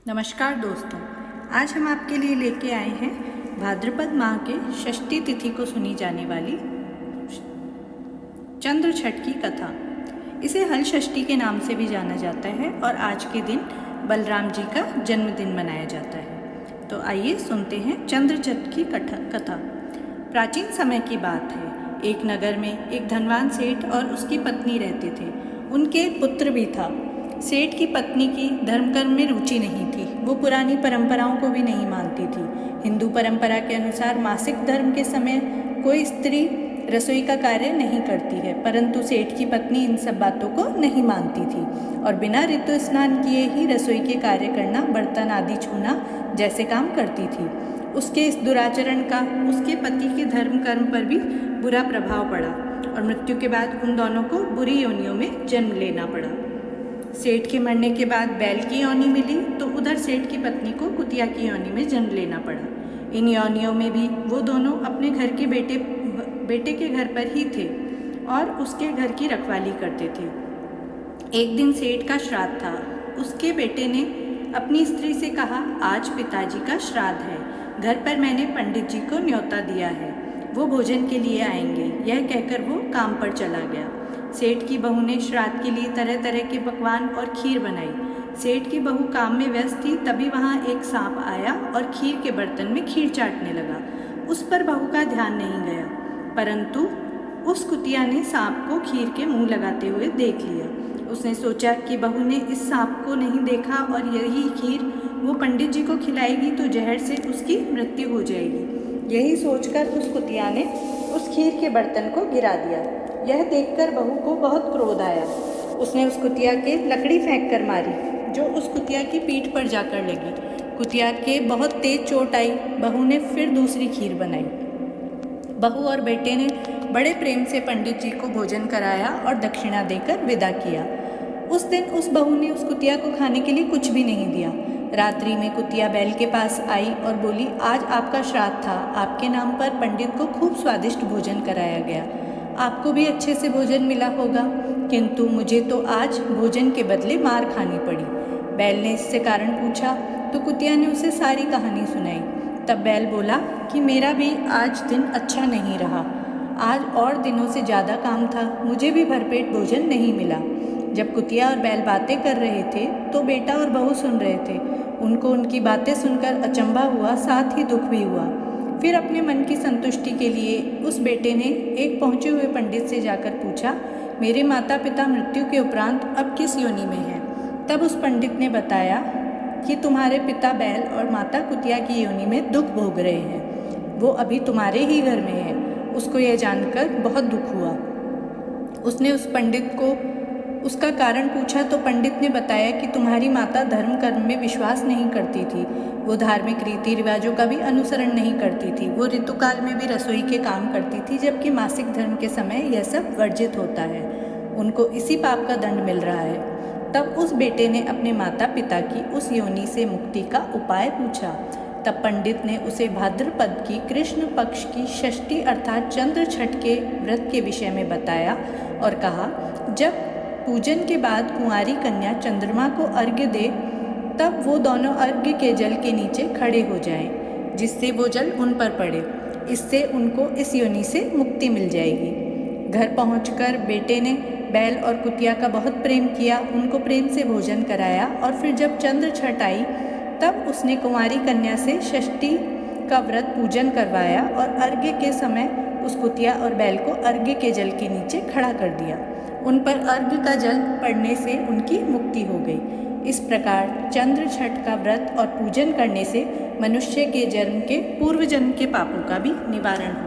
नमस्कार दोस्तों, आज हम आपके लिए लेके आए हैं भाद्रपद माह के षष्ठी तिथि को सुनी जाने वाली चंद्र छठ की कथा। इसे हल षष्ठी के नाम से भी जाना जाता है और आज के दिन बलराम जी का जन्मदिन मनाया जाता है। तो आइए सुनते हैं चंद्र छठ की कथा। प्राचीन समय की बात है। एक नगर में एक धनवान सेठ और उसकी पत्नी रहते थे। उनके एक पुत्र भी था। सेठ की पत्नी की धर्म कर्म में रुचि नहीं थी। वो पुरानी परंपराओं को भी नहीं मानती थी। हिंदू परंपरा के अनुसार मासिक धर्म के समय कोई स्त्री रसोई का कार्य नहीं करती है, परंतु सेठ की पत्नी इन सब बातों को नहीं मानती थी और बिना ऋतु स्नान किए ही रसोई के कार्य करना, बर्तन आदि छूना जैसे काम करती थी। उसके इस दुराचरण का उसके पति के धर्म कर्म पर भी बुरा प्रभाव पड़ा और मृत्यु के बाद उन दोनों को बुरी योनियों में जन्म लेना पड़ा। सेठ के मरने के बाद बैल की योनि मिली तो उधर सेठ की पत्नी को कुतिया की योनि में जन्म लेना पड़ा। इन योनियों में भी वो दोनों अपने घर के बेटे के घर पर ही थे और उसके घर की रखवाली करते थे। एक दिन सेठ का श्राद्ध था। उसके बेटे ने अपनी स्त्री से कहा, आज पिताजी का श्राद्ध है, घर पर मैंने पंडित जी को न्योता दिया है, वो भोजन के लिए आएंगे। यह कहकर वो काम पर चला गया। सेठ की बहू ने श्राद्ध के लिए तरह तरह के पकवान और खीर बनाई। सेठ की बहू काम में व्यस्त थी, तभी वहाँ एक सांप आया और खीर के बर्तन में खीर चाटने लगा। उस पर बहू का ध्यान नहीं गया, परंतु उस कुतिया ने सांप को खीर के मुंह लगाते हुए देख लिया। उसने सोचा कि बहू ने इस सांप को नहीं देखा और यही खीर वो पंडित जी को खिलाएगी तो जहर से उसकी मृत्यु हो जाएगी। यही सोचकर उस कुतिया ने उस खीर के बर्तन को गिरा दिया। यह देखकर बहू को बहुत क्रोध आया। उसने उस कुतिया के लकड़ी फेंक कर मारी, जो उस कुतिया की पीठ पर जाकर लगी। कुतिया के बहुत तेज चोट आई। बहू ने फिर दूसरी खीर बनाई। बहू और बेटे ने बड़े प्रेम से पंडित जी को भोजन कराया और दक्षिणा देकर विदा किया। उस दिन उस बहू ने उस कुतिया को खाने के लिए कुछ भी नहीं दिया। रात्रि में कुतिया बैल के पास आई और बोली, आज आपका श्राद्ध था, आपके नाम पर पंडित को खूब स्वादिष्ट भोजन कराया गया, आपको भी अच्छे से भोजन मिला होगा, किंतु मुझे तो आज भोजन के बदले मार खानी पड़ी। बैल ने इससे कारण पूछा तो कुतिया ने उसे सारी कहानी सुनाई। तब बैल बोला कि मेरा भी आज दिन अच्छा नहीं रहा, आज और दिनों से ज़्यादा काम था, मुझे भी भरपेट भोजन नहीं मिला। जब कुतिया और बैल बातें कर रहे थे तो बेटा और बहू सुन रहे थे। उनको उनकी बातें सुनकर अचंभा हुआ, साथ ही दुख भी हुआ। फिर अपने मन की संतुष्टि के लिए उस बेटे ने एक पहुँचे हुए पंडित से जाकर पूछा, मेरे माता पिता मृत्यु के उपरांत अब किस योनि में हैं? तब उस पंडित ने बताया कि तुम्हारे पिता बैल और माता कुतिया की योनि में दुख भोग रहे हैं, वो अभी तुम्हारे ही घर में है। उसको यह जानकर बहुत दुख हुआ। उसने उस पंडित को उसका कारण पूछा तो पंडित ने बताया कि तुम्हारी माता धर्म कर्म में विश्वास नहीं करती थी, वो धार्मिक रीति रिवाजों का भी अनुसरण नहीं करती थी, वो ऋतुकाल में भी रसोई के काम करती थी, जबकि मासिक धर्म के समय यह सब वर्जित होता है। उनको इसी पाप का दंड मिल रहा है। तब उस बेटे ने अपने माता पिता की उस योनि से मुक्ति का उपाय पूछा। तब पंडित ने उसे भाद्रपद की कृष्ण पक्ष की षष्ठी अर्थात चंद्र छठ के व्रत के विषय में बताया और कहा, जब पूजन के बाद कुंवारी कन्या चंद्रमा को अर्घ्य दे तब वो दोनों अर्घ्य के जल के नीचे खड़े हो जाएं, जिससे वो जल उन पर पड़े। इससे उनको इस योनि से मुक्ति मिल जाएगी। घर पहुंचकर बेटे ने बैल और कुतिया का बहुत प्रेम किया, उनको प्रेम से भोजन कराया और फिर जब चंद्र छठ आई तब उसने कुंवारी कन्या से षष्ठी का व्रत पूजन करवाया और अर्घ्य के समय उस कुतिया और बैल को अर्घ्य के जल के नीचे खड़ा कर दिया। उन पर अर्घ्य का जल पड़ने से उनकी मुक्ति हो गई। इस प्रकार चंद्र छठ का व्रत और पूजन करने से मनुष्य के जन्म के पूर्व जन्म के पापों का भी निवारण हो